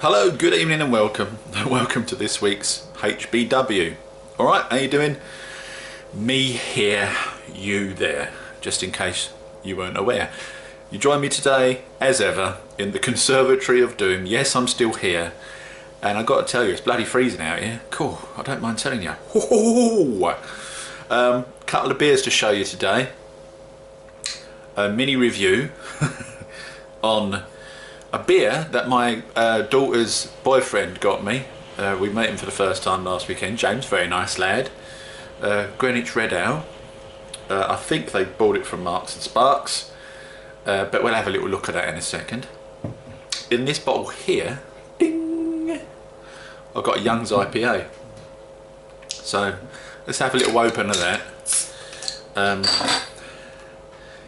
Hello, good evening and welcome. Welcome to this week's HBW. Alright, how you doing? Me here, you there, just in case you weren't aware. You join me today, as ever, in the Conservatory of Doom. Yes, I'm still here. And I've got to tell you, it's bloody freezing out here. Cool, I don't mind telling you. Couple of beers to show you today. A mini review on a beer that my daughter's boyfriend got me. We met him for the first time last weekend. James, very nice lad. Greenwich Red Ale. I think they bought it from Marks and Sparks, but we'll have a little look at that in a second. In this bottle here, ding, I've got a Young's IPA. So let's have a little open of that.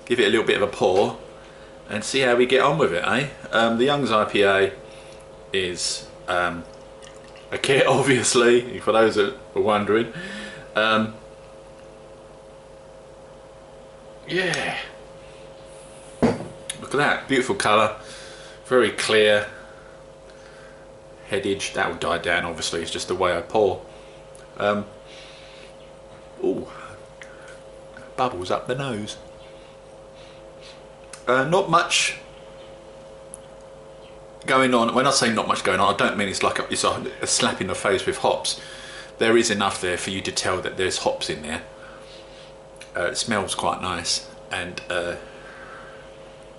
Give it a little bit of a pour and see how we get on with it, eh? The Young's IPA is a kit, obviously, for those that were wondering. Yeah, look at that, beautiful colour, very clear, headage. That will die down, obviously, it's just the way I pour. Ooh, bubbles up the nose. Not much going on. When I say not much going on, I don't mean it's like it's a slap in the face with hops. There is enough there for you to tell that there's hops in there. It smells quite nice, and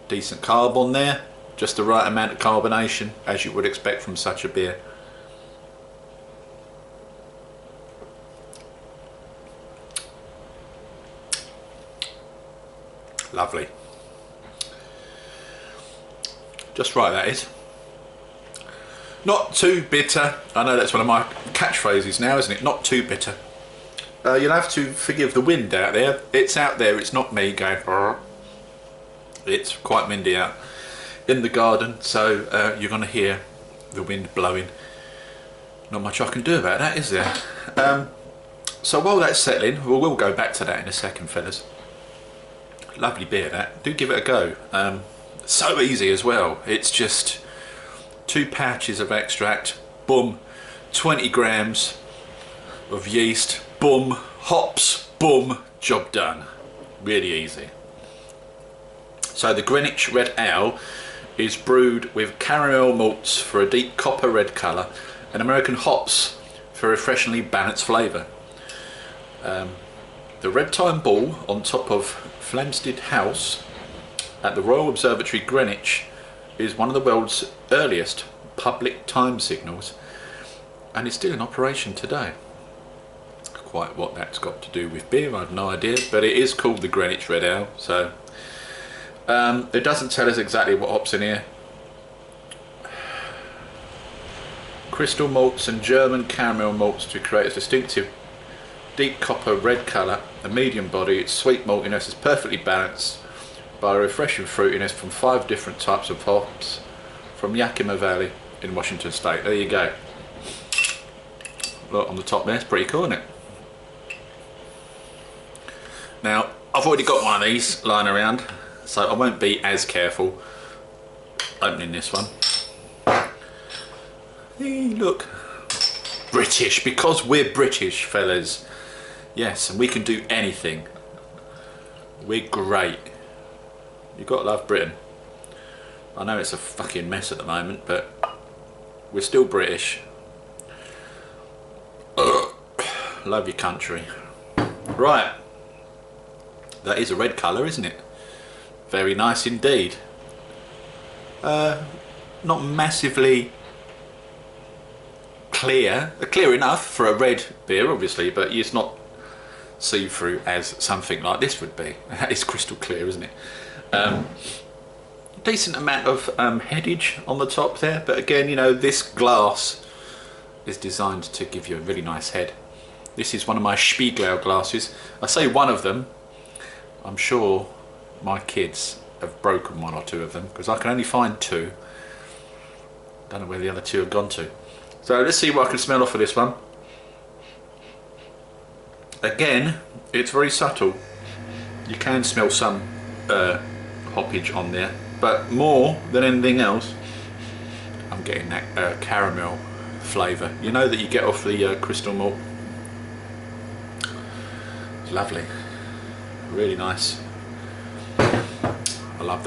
decent carb on there, just the right amount of carbonation as you would expect from such a beer. Lovely. Just right, that is. Not too bitter. I know that's one of my catchphrases now, isn't it? Not too bitter. You'll have to forgive the wind out there. It's out there, it's not me going. It's quite windy out in the garden, so you're going to hear the wind blowing. Not much I can do about that, is there? So while that's settling, we'll go back to that in a second, fellas. Lovely beer, that. Do give it a go. So easy as well. It's just 2 pouches of extract, boom, 20 grams of yeast, boom, hops, boom, job done. Really easy. So the Greenwich Red Ale is brewed with caramel malts for a deep copper red colour and American hops for a refreshingly balanced flavour. The red time ball on top of Flamstead House at the Royal Observatory Greenwich is one of the world's earliest public time signals, and is still in operation today. Quite what that's got to do with beer, I have no idea, but it is called the Greenwich Red Ale. So it doesn't tell us exactly what hops in here. Crystal malts and German caramel malts to create a distinctive deep copper red colour, a medium body. Its sweet maltiness is perfectly balanced by a refreshing fruitiness from 5 different types of hops from Yakima Valley in Washington State. There you go. Look on the top there, it's pretty cool, isn't it? Now, I've already got one of these lying around, so I won't be as careful opening this one. Hey, look. British, because we're British, fellas. Yes, and we can do anything. We're great. You've got to love Britain. I know it's a fucking mess at the moment, but we're still British. Love your country. Right. That is a red colour, isn't it? Very nice indeed. Not massively clear. Clear enough for a red beer, obviously, but it's not see-through as something like this would be. That is crystal clear, isn't it? Decent amount of headage on the top there, but again, you know, this glass is designed to give you a really nice head. This is one of my HBW glasses. I say one of them. I'm sure my kids have broken 1 or 2 of them, because I can only find 2. Don't know where the other 2 have gone to. So let's see what I can smell off of this one. Again, it's very subtle. You can smell some hoppage on there, but more than anything else, I'm I'm getting that caramel flavour, you know, that you get off the crystal malt. It's lovely, really nice. I love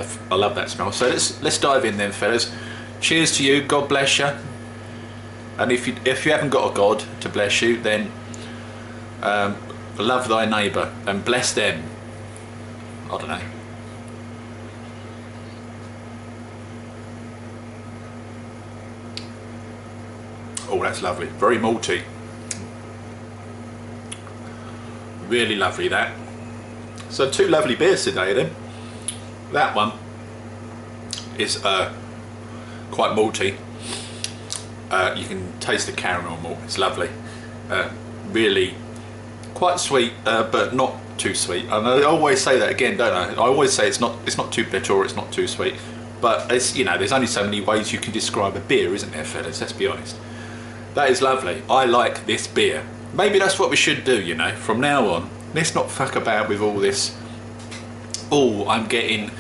that smell. So let's dive in then, fellas. Cheers to you. God bless you. And if you haven't got a God to bless you, then love thy neighbour and bless them. I don't know. Oh, that's lovely. Very malty. Really lovely, that. So 2 lovely beers today then. That one is quite malty. You can taste the caramel malt. It's lovely. Really quite sweet, but not too sweet. And I always say that again, don't I? I always say it's not too bitter or it's not too sweet. But it's, you know, there's only so many ways you can describe a beer, isn't there, fellas? Let's be honest. That is lovely. I like this beer. Maybe that's what we should do, you know, from now on. Let's not fuck about with all this. Oh, I'm getting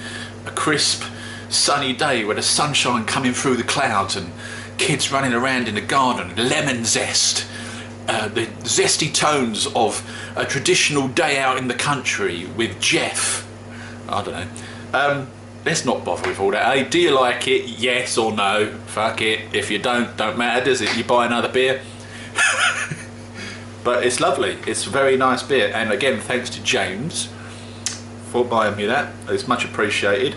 a crisp, sunny day with the sunshine coming through the clouds and kids running around in the garden, lemon zest, the zesty tones of a traditional day out in the country with Jeff. I don't know. Let's not bother with all that, eh? Do you like it? Yes or no? Fuck it. If you don't matter, does it? You buy another beer. But it's lovely. It's a very nice beer. And again, thanks to James for buying me that. It's much appreciated.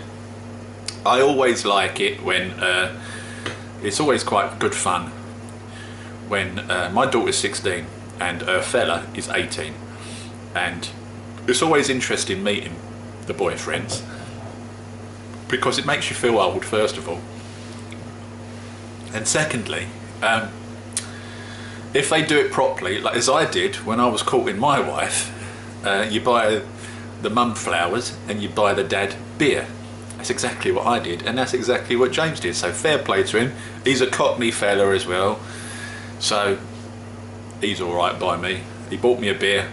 I always like it when it's always quite good fun when my daughter's 16 and her fella is 18, and it's always interesting meeting the boyfriends because it makes you feel old, first of all, and secondly, if they do it properly, like as I did when I was courting my wife, you buy the mum flowers and you buy the dad beer. That's exactly what I did, and that's exactly what James did, so fair play to him. He's a Cockney fella as well, so he's alright by me. He bought me a beer.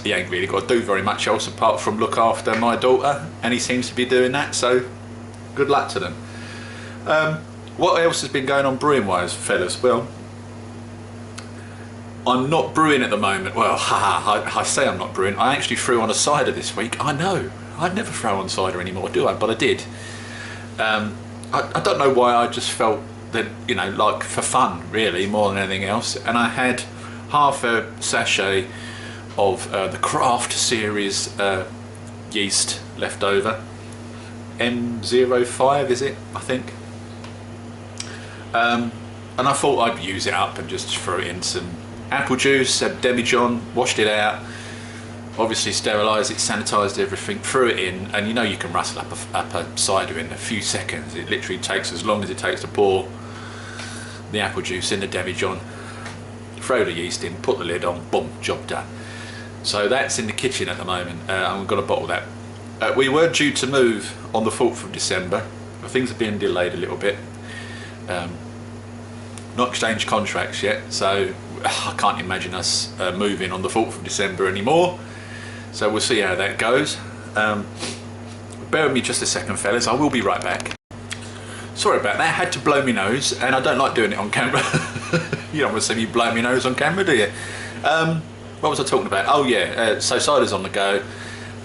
He ain't really got to do very much else apart from look after my daughter, and he seems to be doing that, so good luck to them. What else has been going on brewing wise, fellas? Well, I'm not brewing at the moment. Well, I say I'm not brewing. I actually threw on a cider this week. I know, I'd never throw on cider anymore, do I? But I did. I don't know why, I just felt that, you know, like for fun really, more than anything else. And I had half a sachet of the craft series yeast left over. M05 is it, I think. And I thought I'd use it up and just throw it in some apple juice, demijohn, washed it out, obviously sterilised it, sanitised everything, threw it in, and you know you can rustle up a cider in a few seconds. It literally takes as long as it takes to pour the apple juice in the demijohn, throw the yeast in, put the lid on, boom, job done. So that's in the kitchen at the moment. I've got to bottle that. We were due to move on the 4th of December, but things have been delayed a little bit. Not exchanged contracts yet, so I can't imagine us moving on the 4th of December anymore. So we'll see how that goes. Bear with me just a second, fellas. I will be right back. Sorry about that. I had to blow my nose, and I don't like doing it on camera. You don't want to see me blow my nose on camera, do you? What was I talking about? Oh yeah, so cider's on the go,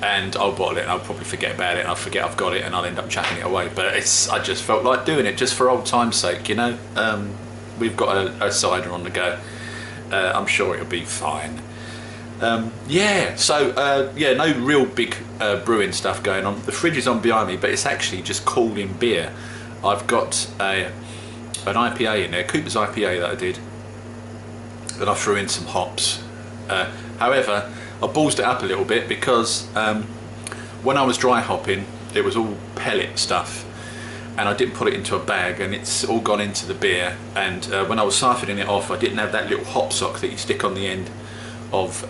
and I'll bottle it, and I'll probably forget about it, and I'll forget I've got it, and I'll end up chucking it away. But I just felt like doing it just for old time's sake, you know. We've got a cider on the go. I'm sure it'll be fine. Yeah, so yeah, no real big brewing stuff going on. The fridge is on behind me, but it's actually just cooling beer. I've got an IPA in there, Cooper's IPA that I did, and I threw in some hops. However, I ballsed it up a little bit because when I was dry hopping, it was all pellet stuff, and I didn't put it into a bag, and it's all gone into the beer. And when I was siphoning it off, I didn't have that little hop sock that you stick on the end of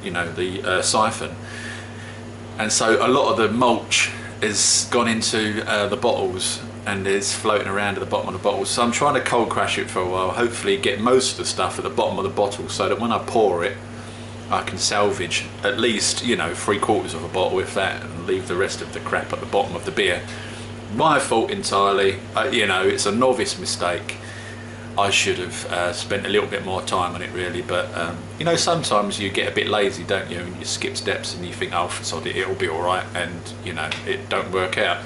you know, the siphon, and so a lot of the mulch has gone into the bottles and is floating around at the bottom of the bottles. So I'm trying to cold crash it for a while, hopefully get most of the stuff at the bottom of the bottle, so that when I pour it, I can salvage at least, you know, 3/4 of a bottle, if that, and leave the rest of the crap at the bottom of the beer. My fault entirely. You know, it's a novice mistake. I should have spent a little bit more time on it really, but you know, sometimes you get a bit lazy, don't you, and you skip steps and you think, oh, sod it, it'll be alright, and you know, it don't work out.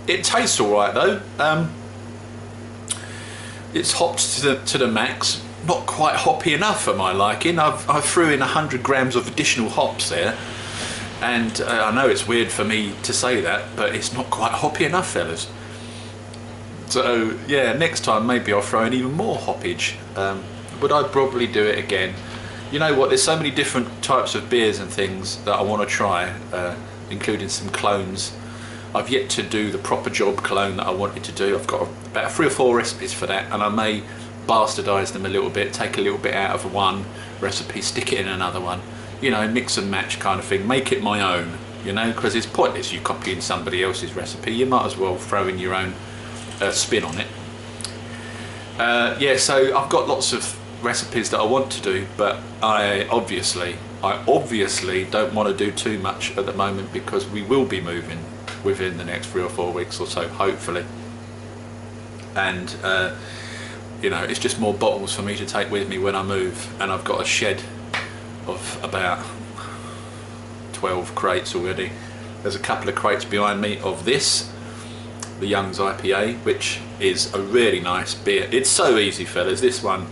It tastes alright though. It's hopped to the max, not quite hoppy enough for my liking. I threw in 100 grams of additional hops there, and I know it's weird for me to say that, but it's not quite hoppy enough, fellas. So yeah, next time maybe I'll throw in even more hoppage. Would I probably do it again? You know what, there's so many different types of beers and things that I want to try, including some clones. I've yet to do the proper job clone that I wanted to do. I've got about 3 or 4 recipes for that, and I may bastardise them a little bit, take a little bit out of one recipe, stick it in another one, you know, mix and match kind of thing, make it my own, you know, because it's pointless you copying somebody else's recipe. You might as well throw in your own spin on it. Yeah, so I've got lots of recipes that I want to do, but I obviously don't want to do too much at the moment, because we will be moving within the next 3 or 4 weeks or so, hopefully, and you know, it's just more bottles for me to take with me when I move, and I've got a shed of about 12 crates already. There's a couple of crates behind me of this, the Young's IPA, which is a really nice beer. It's so easy, fellas. This one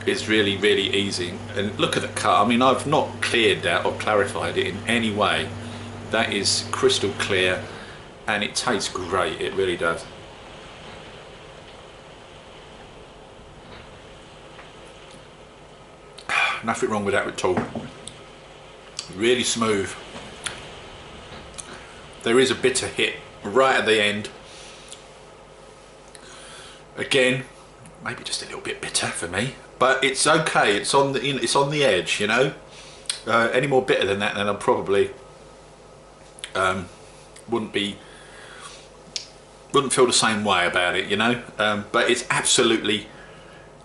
is really, really easy, and look at the cut. I mean, I've not cleared that or clarified it in any way. That is crystal clear, and it tastes great. It really does. Nothing wrong with that at all. Really smooth. There is a bitter hit right at the end. Again, maybe just a little bit bitter for me, but it's okay. It's on the edge, you know. Any more bitter than that, then I'm probably wouldn't feel the same way about it, you know. But it's absolutely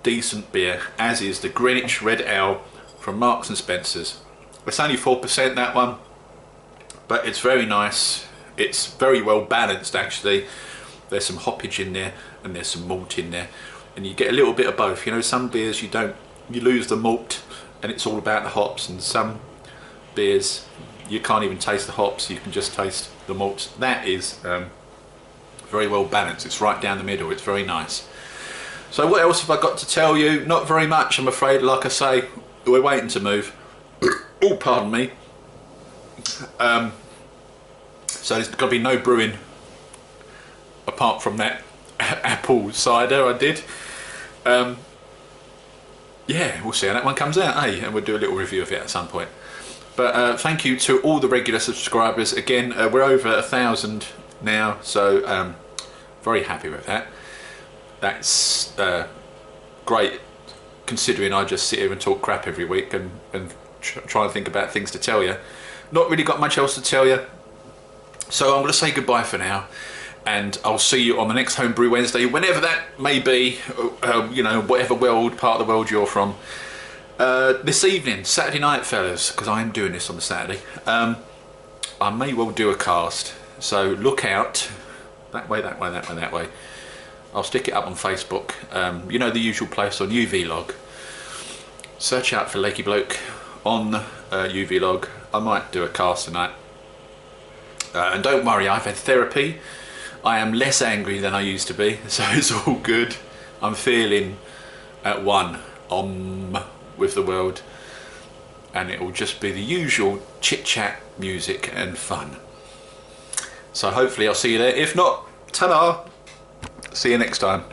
decent beer, as is the Greenwich Red Ale from Marks and Spencer's. It's only 4%, that one, but it's very nice. It's very well balanced, actually. There's some hoppage in there and there's some malt in there, and you get a little bit of both. You know, some beers you lose the malt and it's all about the hops, and some beers you can't even taste the hops, you can just taste the malt. That is very well balanced. It's right down the middle. It's very nice. So what else have I got to tell you? Not very much, I'm afraid. Like I say, we're waiting to move. Oh, pardon me. So there's got to be no brewing apart from that apple cider I did. Yeah, we'll see how that one comes out, eh? And we'll do a little review of it at some point. But thank you to all the regular subscribers. Again, we're over 1,000 now, so very happy with that. That's great, considering I just sit here and talk crap every week and try and think about things to tell you. Not really got much else to tell you, so I'm going to say goodbye for now, and I'll see you on the next Homebrew Wednesday, whenever that may be. You know, whatever part of the world you're from. This evening, Saturday night, fellas, because I'm doing this on the Saturday, I may well do a cast, so look out. That way, that way, that way, that way. I'll stick it up on Facebook. You know, the usual place on UVlog. Search out for Lakey Bloke on UVlog. I might do a cast tonight. And don't worry, I've had therapy. I am less angry than I used to be, so it's all good. I'm feeling at one with the world, and it will just be the usual chit-chat, music and fun. So hopefully I'll see you there. If not, ta-da! See you next time.